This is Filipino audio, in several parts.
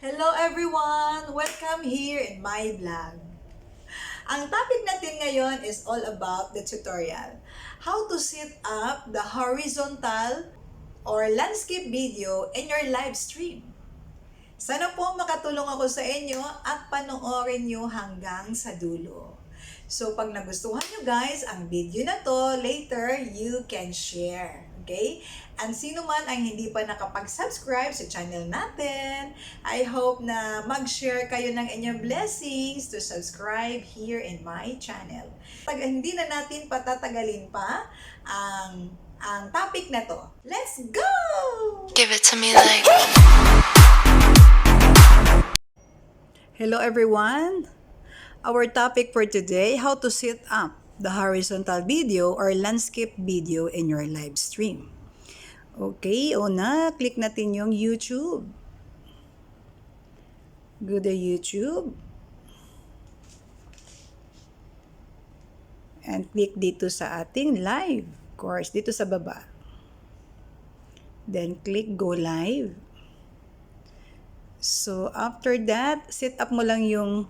Hello everyone! Welcome here in my vlog. Ang topic natin ngayon is all about the tutorial. How to set up the horizontal or landscape video in your live stream. Sana po makatulong ako sa inyo at panoorin nyo hanggang sa dulo. So pag nagustuhan nyo guys ang video na to, later you can share. Okay? And sino man ang hindi pa nakapag-subscribe sa channel natin, I hope na mag-share kayo ng inyong blessings to subscribe here in my channel. Pag hindi na natin patatagalin pa ang topic na to. Let's go! Give it to me like. Hello everyone! Our topic for today, how to set up the horizontal video or landscape video in your live stream. Okay, una, click natin yung YouTube. Go to YouTube. And click dito sa ating live course, dito sa baba. Then click go live. So after that, set up mo lang yung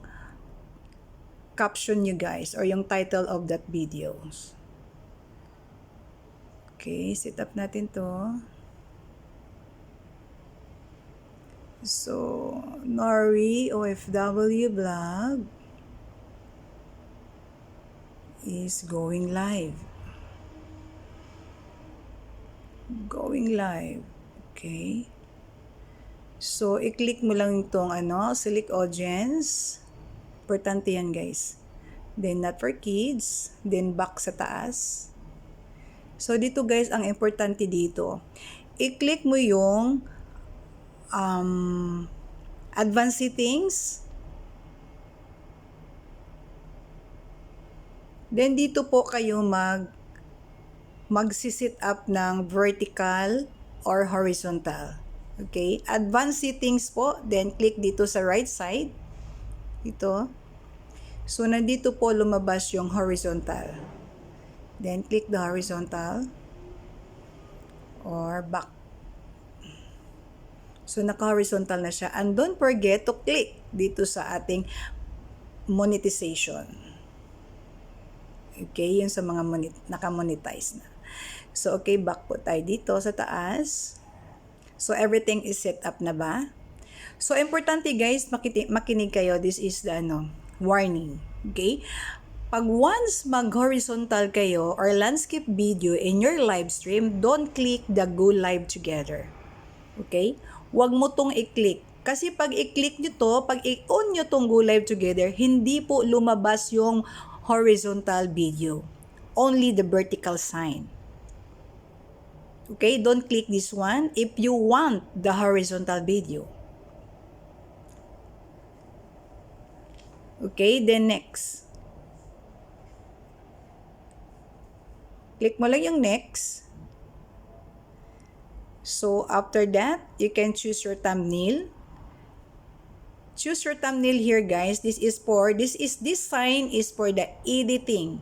caption nyo guys or yung title of that videos. Okay, set up natin to. So, Nori OFW vlog is going live. Going live. Okay. So, i-click mo lang itong select audience. Importante yan guys. Then not for kids. Then back sa taas. So dito guys, ang importante dito. I-click mo yung advanced settings. Then dito po kayo magsi-set up ng vertical or horizontal. Okay? Advanced settings po. Then click dito sa right side. Ito. So, nandito po lumabas yung horizontal. Then, click the horizontal or back. So, naka-horizontal na siya. And don't forget to click dito sa ating monetization. Okay, yung sa mga naka-monetize na. So, okay, back po tayo dito sa taas. So, everything is set up na ba? So, importante guys, makinig kayo. This is the warning. Okay? Pag once mag-horizontal kayo or landscape video in your live stream, don't click the go live together. Okay? Huwag mo tong i-click. Kasi pag i-click nyo to, pag i-on nyo tong go live together, hindi po lumabas yung horizontal video. Only the vertical sign. Okay? Don't click this one if you want the horizontal video. Okay, then next. Click mo lang yung next. So, after that, you can choose your thumbnail. Choose your thumbnail here, guys. This sign is for the editing.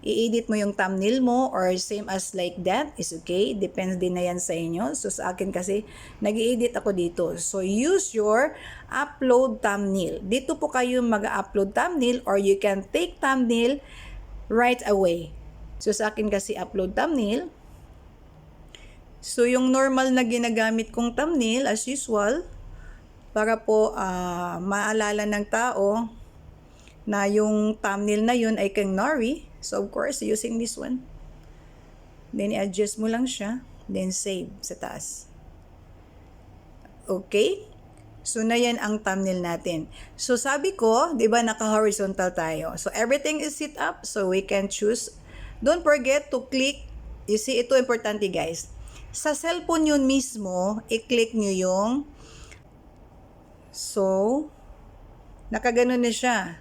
I-edit mo yung thumbnail mo or same as like that is okay. Depends din na yan sa inyo. So, sa akin kasi, nag-i-edit ako dito. So, use your upload thumbnail. Dito po kayo mag-upload thumbnail or you can take thumbnail right away. So, sa akin kasi upload thumbnail. So, yung normal na ginagamit kong thumbnail as usual para po maalala ng tao na yung thumbnail na yun ay kang Nori. So, of course, using this one. Then, i-adjust mo lang siya. Then, save sa taas. Okay? So, na yan ang thumbnail natin. So, sabi ko, di ba, naka-horizontal tayo. So, everything is set up. So, we can choose. Don't forget to click. You see, ito importante, guys. Sa cellphone yun mismo, i-click nyo yung nakaganon na siya.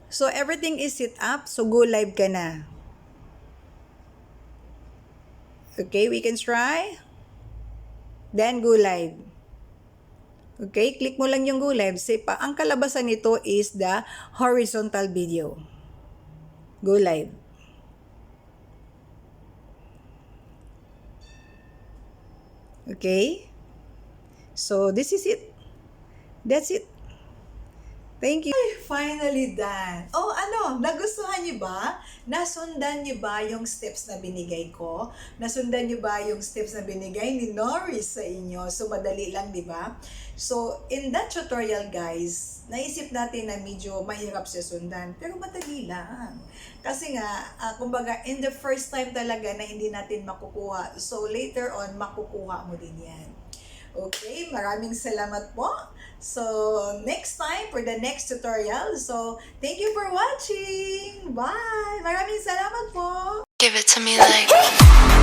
So, everything is set up. So, go live ka na. Okay, we can try. Then, go live. Okay, click mo lang yung go live. Ang kalabasan nito is the horizontal video. Go live. Okay? So, this is it. That's it. Thank you. Finally done. Oh, ano, nagustuhan niyo ba? Nasundan niyo ba yung steps na binigay ko? Nasundan niyo ba yung steps na binigay ni Norris sa inyo? So, madali lang, di ba? So, in that tutorial, guys, naisip natin na medyo mahirap siya sundan. Pero madali lang. Kasi nga, kumbaga, in the first time talaga na hindi natin makukuha. So, later on, makukuha mo din yan. Okay, maraming salamat po. So, next time for the next tutorial. So, thank you for watching. Bye! Maraming salamat po! Give it to me like.